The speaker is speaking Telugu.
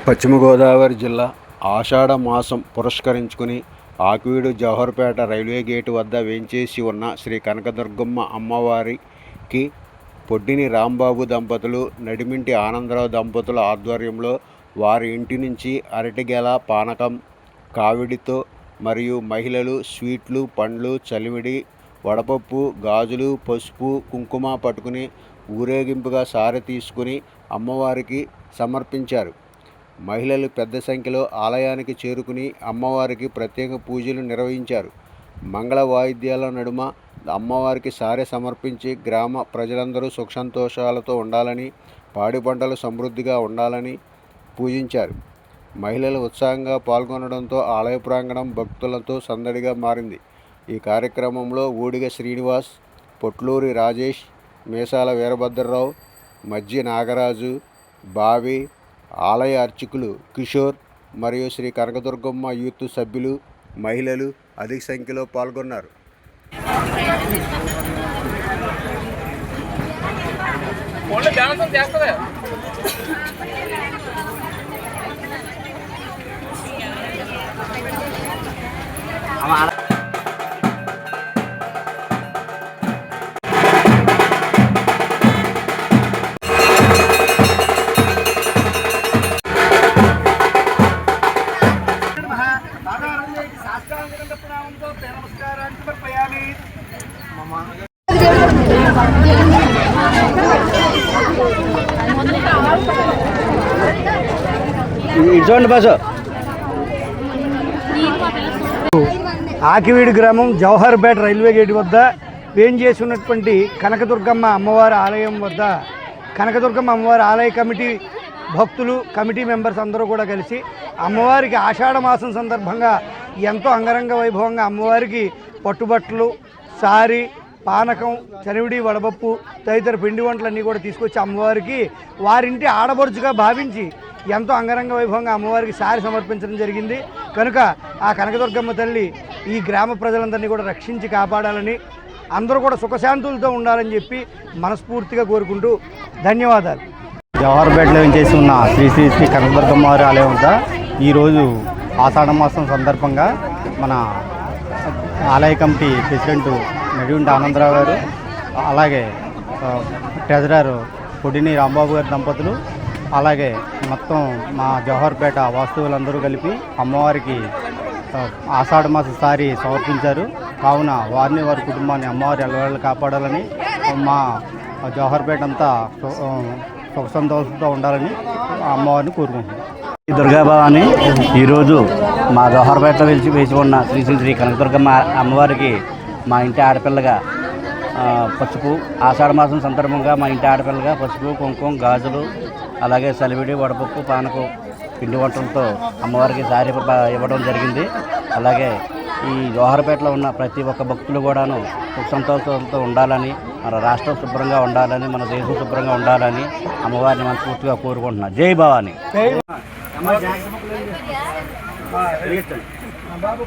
పశ్చిమ గోదావరి జిల్లా ఆషాఢ మాసం పురస్కరించుకుని ఆకివీడు జవహర్పేట రైల్వే గేటు వద్ద వేంచేసి ఉన్న శ్రీ కనకదుర్గమ్మ అమ్మవారికి పొడ్డిని రాంబాబు దంపతులు, నడిమింటి ఆనందరావు దంపతుల ఆధ్వర్యంలో వారి ఇంటి నుంచి అరటిగెల పానకం, కావిడితో మరియు మహిళలు స్వీట్లు, పండ్లు, చలిమిడి, వడపప్పు, గాజులు, పసుపు, కుంకుమ పట్టుకుని ఊరేగింపుగా సారె తీసుకుని అమ్మవారికి సమర్పించారు. మహిళలు పెద్ద సంఖ్యలో ఆలయానికి చేరుకుని అమ్మవారికి ప్రత్యేక పూజలు నిర్వహించారు. మంగళ వాయిద్యాల నడుమ అమ్మవారికి సారె సమర్పించి గ్రామ ప్రజలందరూ సుఖసంతోషాలతో ఉండాలని, పాడి పంటలు సమృద్ధిగా ఉండాలని పూజించారు. మహిళలు ఉత్సాహంగా పాల్గొనడంతో ఆలయ ప్రాంగణం భక్తులతో సందడిగా మారింది. ఈ కార్యక్రమంలో ఊడిగ శ్రీనివాస్, పొట్లూరి రాజేష్, మీసాల వీరభద్రరావు, మజ్జి నాగరాజు, బావి, ఆలయ అర్చకులు కిషోర్ మరియు శ్రీ కనకదుర్గమ్మ యూత్ సభ్యులు, మహిళలు అధిక సంఖ్యలో పాల్గొన్నారు. ఆకివీడు గ్రామం జవహర్పేట రైల్వే గేటు వద్ద వేంచేసి ఉన్నటువంటి కనకదుర్గమ్మ అమ్మవారి ఆలయం వద్ద కనకదుర్గమ్మ అమ్మవారి ఆలయ కమిటీ భక్తులు, కమిటీ మెంబర్స్ అందరూ కూడా కలిసి అమ్మవారికి ఆషాఢ మాసం సందర్భంగా ఎంతో అంగరంగ వైభవంగా అమ్మవారికి పట్టుబట్టలు, సారి, పానకం, చనివిడి, వడపప్పు తదితర పిండి వంటలన్నీ కూడా తీసుకొచ్చి అమ్మవారికి వారింటి ఆడబడుచుగా భావించి ఎంతో అంగరంగ వైభవంగా అమ్మవారికి సారి సమర్పించడం జరిగింది. కనుక ఆ కనకదుర్గమ్మ తల్లి ఈ గ్రామ ప్రజలందరినీ కూడా రక్షించి కాపాడాలని, అందరూ కూడా సుఖశాంతులతో ఉండాలని చెప్పి మనస్ఫూర్తిగా కోరుకుంటూ ధన్యవాదాలు. జవహర్పేటలో చేసి ఉన్న శ్రీ శ్రీ శ్రీ కనకదుర్గమ్మ వారి ఆలయం వద్ద ఈరోజు ఆషాఢ మాసం సందర్భంగా మన ఆలయ కమిటీ ప్రెసిడెంట్ నడిమింటి ఆనందరావు గారు, అలాగే ట్రెజరర్ పొడిని రాంబాబు గారి దంపతులు, అలాగే మొత్తం మా జవహర్పేట వాస్తువులందరూ కలిపి అమ్మవారికి ఆషాఢ మాస సారి సమర్పించారు. కావున వారిని, వారి కుటుంబాన్ని అమ్మవారి ఎల్లవేళ కాపాడాలని, మా జవహర్పేట అంతా సుఖ సంతోషంతో ఉండాలని అమ్మవారిని కోరుకుంటున్నాం. దుర్గాభవాని ఈరోజు మా జవహర్పేటలో వేసి ఉన్న శ్రీ శ్రీ శ్రీ కనకదుర్గమ్మ అమ్మవారికి మా ఇంటి ఆడపిల్లగా పసుపు, ఆషాఢ మాసం సందర్భంగా మా ఇంటి ఆడపిల్లగా పసుపు, కుంకుమ, గాజులు, అలాగే సలివిడి, వడపప్పు, పానకం, పిండి వంటలతో అమ్మవారికి సారి ఇవ్వడం జరిగింది. అలాగే ఈ జవహర్పేటలో ఉన్న ప్రతి ఒక్క భక్తులు కూడాను సుఖ సంతోషంతో ఉండాలని, మన రాష్ట్రం శుభ్రంగా ఉండాలని, మన దేశం శుభ్రంగా ఉండాలని అమ్మవారిని మనస్ఫూర్తిగా కోరుకుంటున్నాను. జై భవాని. బాబు